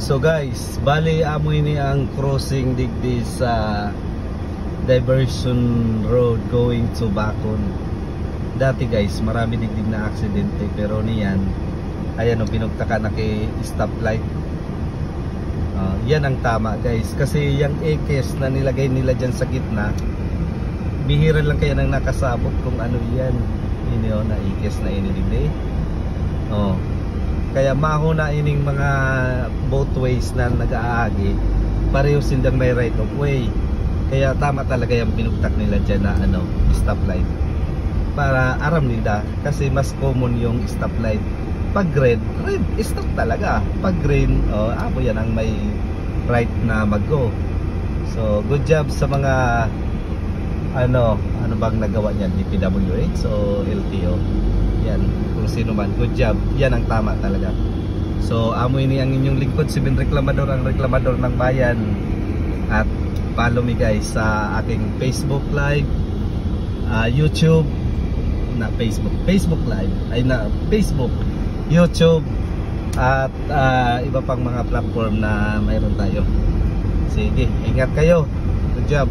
So guys, bali amoy ni ang crossing digdi sa diversion road going to Bacon. Dati guys, marami digdig na aksidente, pero niyan ayan o, pinugtaka na kay stoplight. Yan ang tama guys, kasi yung ekes na nilagay nila dyan sa gitna, bihira lang kaya nang nakasabot kung ano yan. Ini o, na ekes na iniligday. Kaya maho na ining mga both ways na nag-aagi, pareho silang may right of way. Kaya tama talaga yung pinugtak nila dyan na ano, stoplight, para aram nila, kasi mas common yung stoplight. Pag red, stop talaga. Pag green, abo yan ang may right na mag-go. So good job sa mga ano bang nagawa niyan, DPWH o LTO. Yan, kung sino man, good job. Yan ang tama talaga. So amoy ni ang inyong lingkod, si Ben Reklamador, ang reklamador ng bayan. At follow me guys sa aking Facebook Live, YouTube, na Facebook Live, ay na Facebook, YouTube, at iba pang mga platform na mayroon tayo. Sige, ingat kayo. Good job.